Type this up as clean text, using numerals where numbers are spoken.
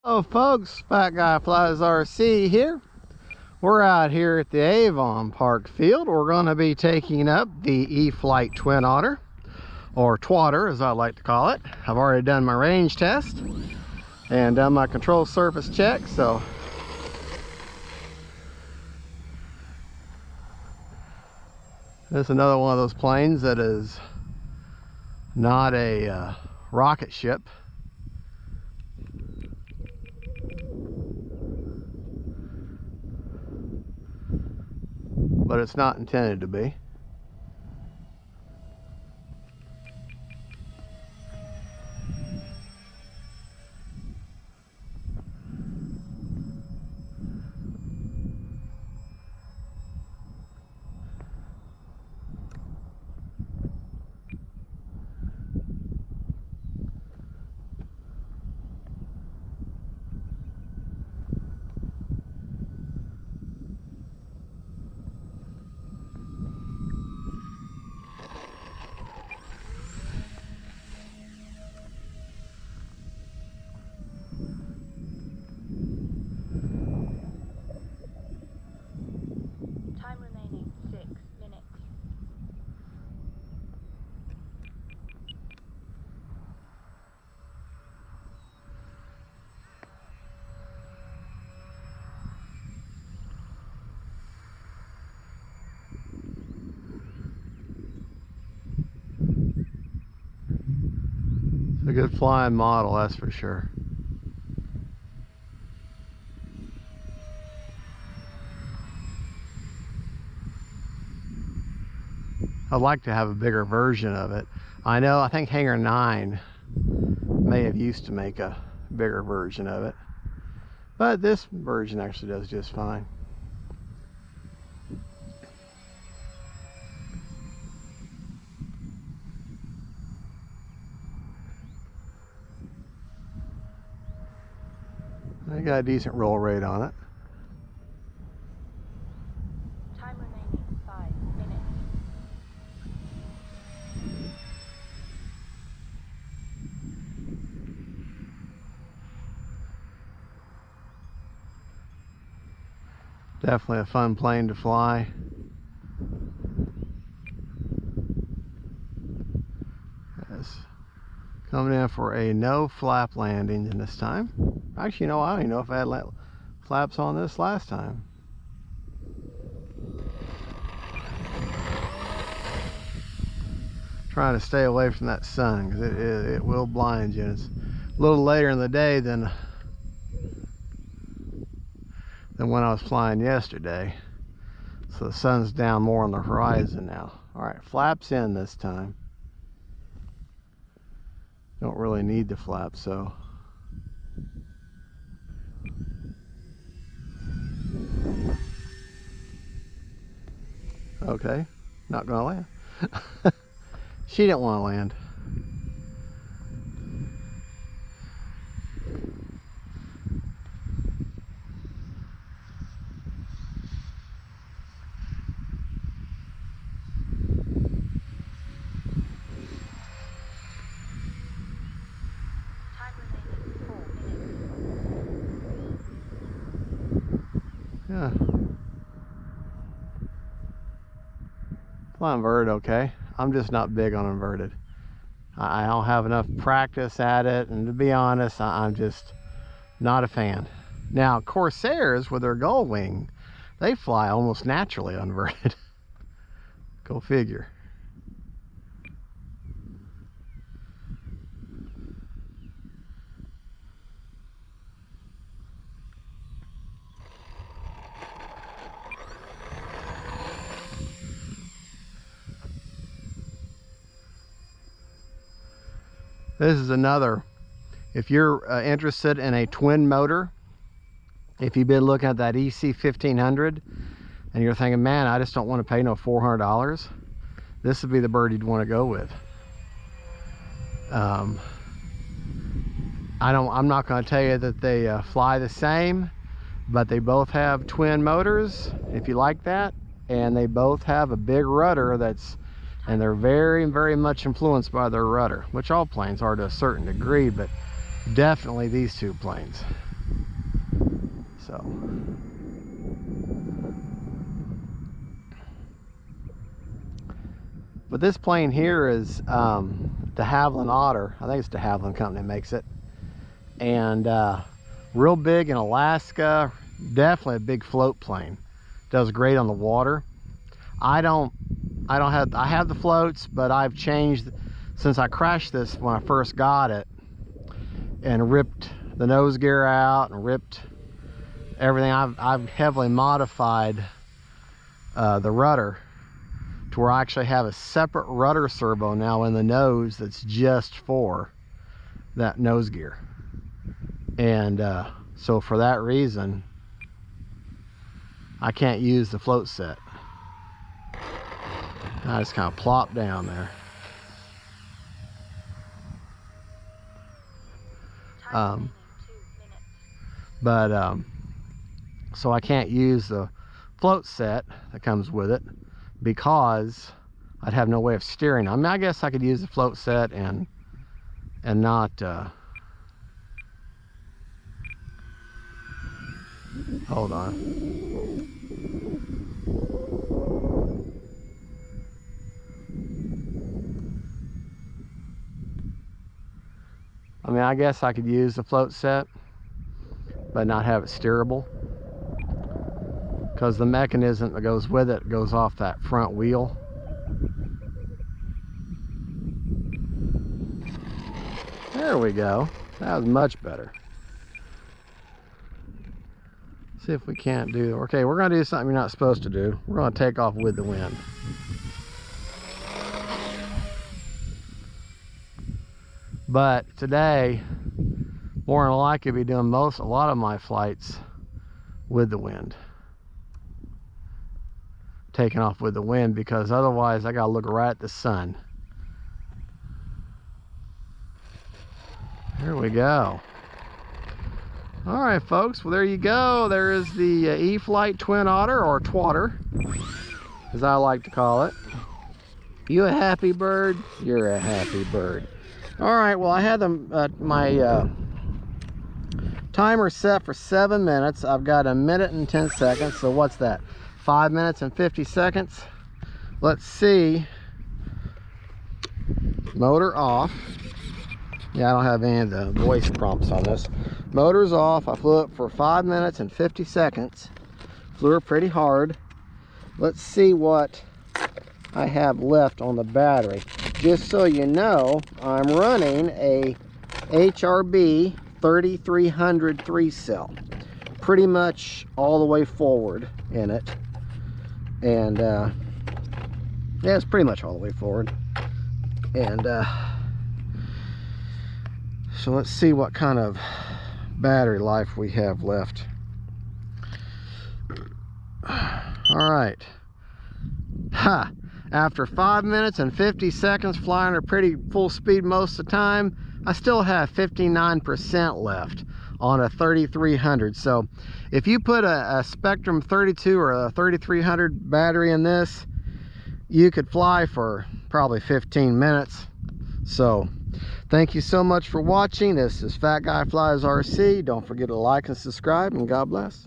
Hello folks, Fat Guy Flies RC here. We're out here at the Avon Park field. We're going to be taking up the E-flite Twin Otter, or Twatter as I like to call it. I've already done my range test and done my control surface check, so this is another one of those planes that is not a rocket ship. But it's not intended to be. Time remaining 6 minutes. It's a good flying model, that's for sure. I'd like to have a bigger version of it. I think Hangar 9 may have used to make a bigger version of it, but this version actually does just fine. I got a decent roll rate on it. Time remaining 5 minutes. Definitely a fun plane to fly. Yes. Coming in for a no flap landing this time. Actually, I don't even know if I had flaps on this last time. Trying to stay away from that sun because it will blind you. It's a little later in the day than when I was flying yesterday, so the sun's down more on the horizon now. All right, flaps in this time. Don't really need the flap, so okay, not gonna land. She didn't want to land. Time remaining 4 minutes. Yeah. Fly inverted, okay. I'm just not big on inverted. I don't have enough practice at it, and to be honest, I'm just not a fan. Now, Corsairs with their gull wing, they fly almost naturally inverted. Go figure. This is another, if you're interested in a twin motor, if you've been looking at that EC1500 and you're thinking, man, I just don't want to pay no $400, this would be the bird you'd want to go with. I'm not going to tell you that they fly the same, but they both have twin motors if you like that, and they both have a big rudder and they're very, very much influenced by their rudder, which all planes are to a certain degree, but definitely these two planes. So but this plane here is de Havilland Otter. I think it's de Havilland company that makes it, and real big in Alaska. Definitely a big float plane. Does great on the water. I have the floats, but I've changed since I crashed this when I first got it and ripped the nose gear out and ripped everything. I've heavily modified the rudder to where I actually have a separate rudder servo now in the nose that's just for that nose gear. And so for that reason, I can't use the float set. I just kind of plop down there. So I can't use the float set that comes with it because I'd have no way of steering. I mean, I guess I could use the float set and not hold on. I mean, I guess I could use the float set but not have it steerable, because the mechanism that goes with it goes off that front wheel. There we go. That was much better. See if we can't do. Okay, we're gonna do something you're not supposed to do. We're gonna take off with the wind. But today, more than likely, I'll be doing a lot of my flights with the wind. Taking off with the wind, because otherwise I gotta look right at the sun. There we go. All right, folks, well, there you go. There is the E-flite Twin Otter, or Twatter, as I like to call it. You a happy bird? You're a happy bird. All right, well, I had my timer set for 7 minutes. I've got 1 minute and 10 seconds, so what's that? 5 minutes and 50 seconds. Let's see. Motor off. Yeah, I don't have any of the voice prompts on this. Motor's off. I flew it for 5 minutes and 50 seconds. Flew her pretty hard. Let's see what I have left on the battery. Just so you know, I'm running a HRB 3300 3-cell. Pretty much all the way forward in it. And yeah, it's pretty much all the way forward. And so let's see what kind of battery life we have left. All right. Ha! After 5 minutes and 50 seconds flying at pretty full speed most of the time, I still have 59% left on a 3300. So if you put a Spectrum 32 or a 3300 battery in this, you could fly for probably 15 minutes. So thank you so much for watching. This is Fat Guy Flies RC. Don't forget to like and subscribe, and God bless.